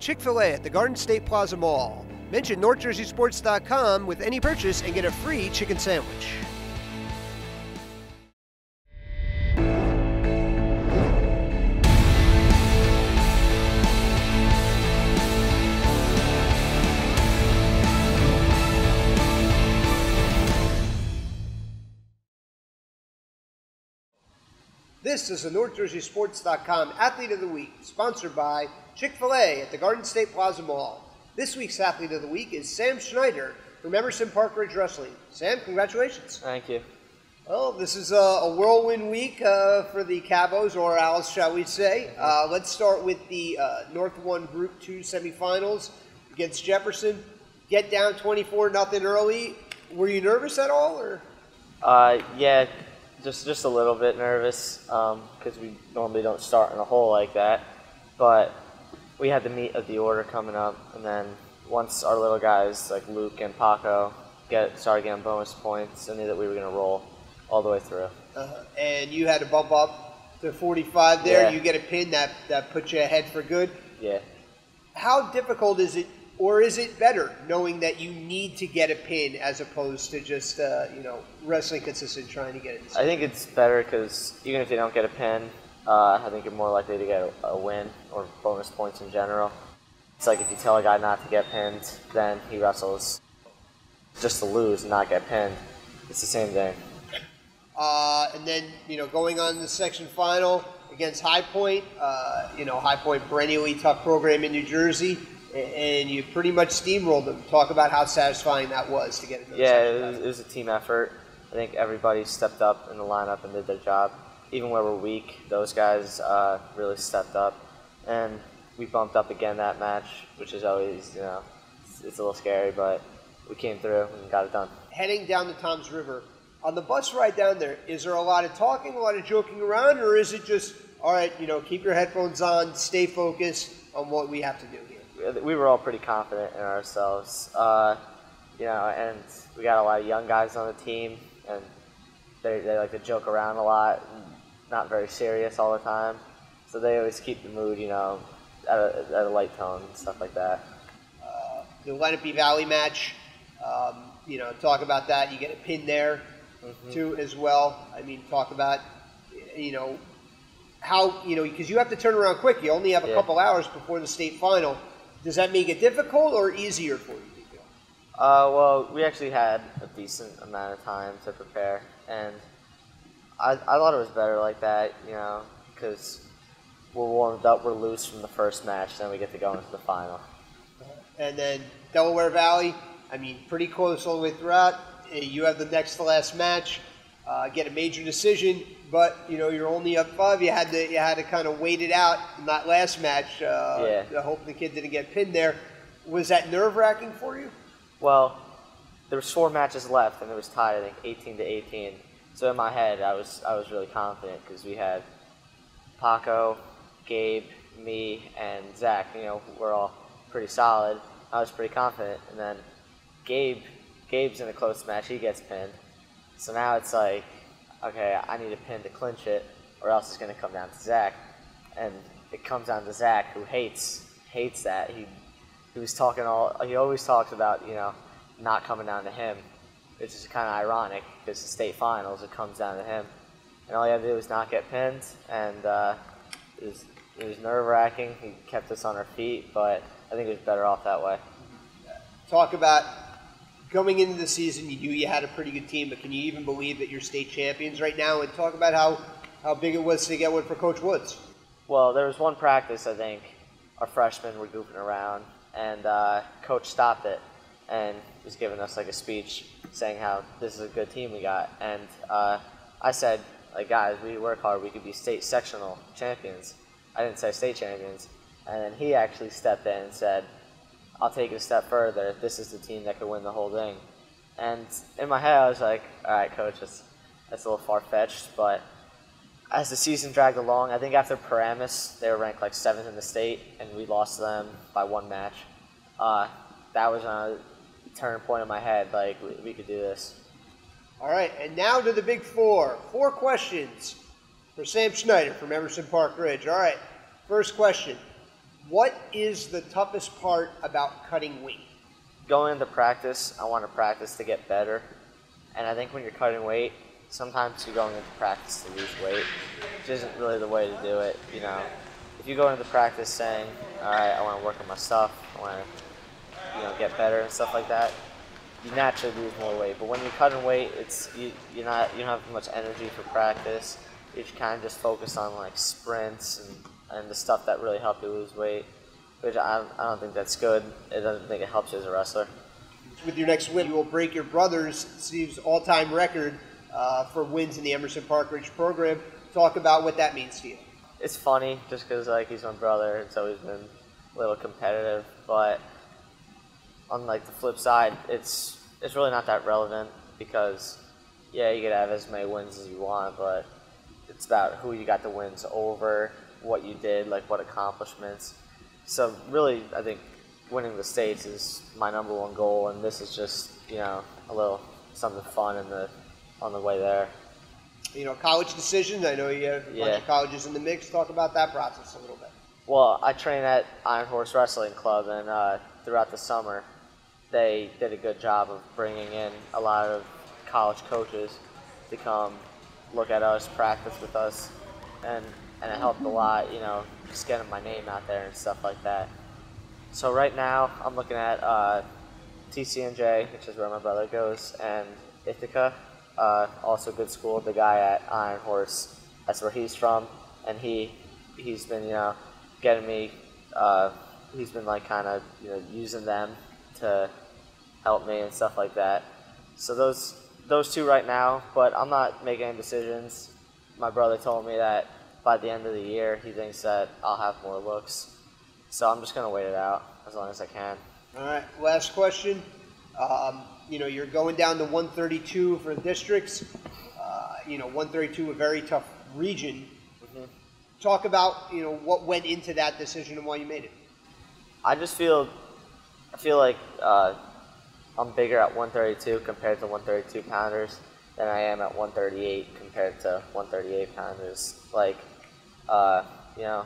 Chick-fil-A at the Garden State Plaza Mall. Mention NorthJerseySports.com with any purchase and get a free chicken sandwich. This is the NorthJerseySports.com Athlete of the Week, sponsored by Chick-fil-A at the Garden State Plaza Mall. This week's Athlete of the Week is Sam Schneider from Emerson Park Ridge Wrestling. Sam, congratulations. Thank you. Well, this is a whirlwind week for the Cabos, or Owls, shall we say. Let's start with the North 1 Group 2 semifinals against Jefferson. Get down 24-0 early. Were you nervous at all? Or? Yeah. Just a little bit nervous because we normally don't start in a hole like that. But we had the meat of the order coming up, and then once our little guys like Luke and Paco started getting bonus points, I knew that we were going to roll all the way through. And you had to bump up to 45 there. Yeah. You get a pin that puts you ahead for good. Yeah. How difficult is it, or is it better knowing that you need to get a pin as opposed to just wrestling consistent trying to get it? I think it's better because even if you don't get a pin, I think you're more likely to get a win or bonus points in general. It's like if you tell a guy not to get pinned, then he wrestles just to lose and not get pinned. It's the same thing. And then, going on to the section final against High Point, High Point, perennially tough program in New Jersey, and you pretty much steamrolled them. Talk about how satisfying that was to get into the section final. It was a team effort. I think everybody stepped up in the lineup and did their job. Even where we're weak, those guys really stepped up. And we bumped up again that match, which is always, it's a little scary, but we came through and got it done. Heading down the Toms River, on the bus ride down there, is there a lot of talking, a lot of joking around, or is it just, all right, keep your headphones on, stay focused on what we have to do here? We were all pretty confident in ourselves, and we got a lot of young guys on the team, and they like to joke around a lot, not very serious all the time, so they always keep the mood, at a light tone and stuff like that. The Lenape Valley match, talk about that. You get a pin there, too, as well. I mean, talk about, how, because you have to turn around quick. You only have a couple hours before the state final. Does that make it difficult or easier for you, do you feel? Well, we actually had a decent amount of time to prepare, and I thought it was better like that, because we're warmed up, we're loose from the first match, then we get to go into the final. And then Delaware Valley, pretty close all the way throughout. You have the next to last match, get a major decision, but you're only up 5. You had to kind of wait it out in that last match. Hope the kid didn't get pinned there. Was that nerve-wracking for you? Well, there was 4 matches left, and it was tied, I think, 18-18. So in my head, I was really confident because we had Paco, Gabe, me, and Zach. We're all pretty solid. I was pretty confident, and then Gabe's in a close match. He gets pinned. So now it's like, okay, I need a pin to clinch it, or else it's going to come down to Zach. And it comes down to Zach, who hates that. He was talking he always talks about, not coming down to him, which is kind of ironic because the state finals, it comes down to him. And all he had to do was not get pinned, and it was nerve-wracking. He kept us on our feet, but I think it was better off that way. Talk about going into the season, you knew you had a pretty good team, but can you even believe that you're state champions right now? And talk about how big it was to get one for Coach Woods. Well, there was one practice, I think, our freshmen were goofing around, and Coach stopped it and was giving us like a speech saying how this is a good team we got. And I said, guys, we work hard, we could be state sectional champions. I didn't say state champions. And then he actually stepped in and said, I'll take it a step further. This is the team that could win the whole thing. And in my head, I was like, all right, Coach, that's a little far-fetched. But as the season dragged along, I think after Paramus, they were ranked 7th in the state, and we lost to them by 1 match. That was a turning point in my head, we could do this. All right, and now to the big 4. 4 questions for Sam Schneider from Emerson Park Ridge. All right, first question. What is the toughest part about cutting weight? Going into practice, I want to practice to get better. And I think when you're cutting weight, sometimes you're going into practice to lose weight, which isn't really the way to do it. You know, if you go into practice saying, all right, I want to work on my stuff, I want to, you know, get better and stuff like that, you naturally lose more weight. But when you're cutting weight, you don't have much energy for practice. You kind of just focus on like sprints and the stuff that really help you lose weight, which I don't think that's good. I don't think it helps you as a wrestler. With your next win, you will break your brother's, Steve's, all-time record for wins in the Emerson Park Ridge program. Talk about what that means to you. It's funny just because like he's my brother. It's always been a little competitive, but on like the flip side, it's really not that relevant because yeah, you could have as many wins as you want, but it's about who you got the wins over, what you did, like what accomplishments. So really, I think winning the states is my #1 goal, and this is just, you know, a little something fun on the way there. You know, college decisions. I know you have a bunch of colleges in the mix. Talk about that process a little bit. Well, I train at Iron Horse Wrestling Club, and throughout the summer, they did a good job of bringing in a lot of college coaches to come look at us, practice with us, and it helped a lot, you know, just getting my name out there and stuff like that. So right now, I'm looking at TCNJ, which is where my brother goes, and Ithaca, also good school. The guy at Iron Horse, that's where he's from, and he's been, you know, getting me, he's been like kind of, you know, using them to help me and stuff like that. So those two right now, but I'm not making any decisions. My brother told me that by the end of the year, he thinks that I'll have more looks. So I'm just going to wait it out as long as I can. All right, last question. You know, you're going down to 132 for districts. You know, 132, a very tough region. Mm-hmm. Talk about, you know, what went into that decision and why you made it. I feel like I'm bigger at 132 compared to 132 pounders than I am at 138 compared to 138 pounders. Like, you know,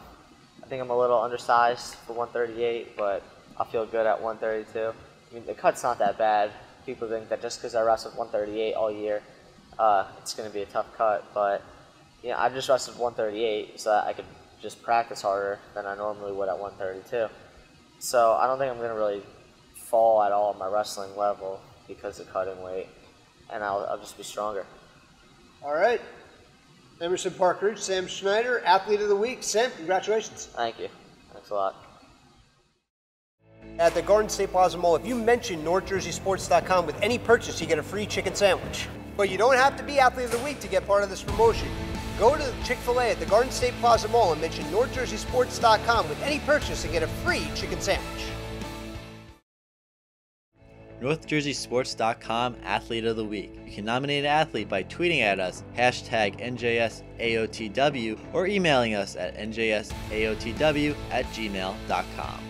I think I'm a little undersized for 138, but I feel good at 132. I mean, the cut's not that bad. People think that just because I wrestled 138 all year, it's going to be a tough cut. But, you know, I just wrestled 138 so that I could just practice harder than I normally would at 132. So I don't think I'm going to really fall at all at my wrestling level because of cutting weight, and I'll just be stronger. All right. Emerson Park Ridge, Sam Schneider, Athlete of the Week. Sam, congratulations. Thank you. Thanks a lot. At the Garden State Plaza Mall, if you mention NorthJerseySports.com with any purchase, you get a free chicken sandwich. But you don't have to be Athlete of the Week to get part of this promotion. Go to Chick-fil-A at the Garden State Plaza Mall and mention NorthJerseySports.com with any purchase and get a free chicken sandwich. NorthJerseySports.com Athlete of the Week. You can nominate an athlete by tweeting at us, #NJSAOTW, or emailing us at njsaotw@gmail.com.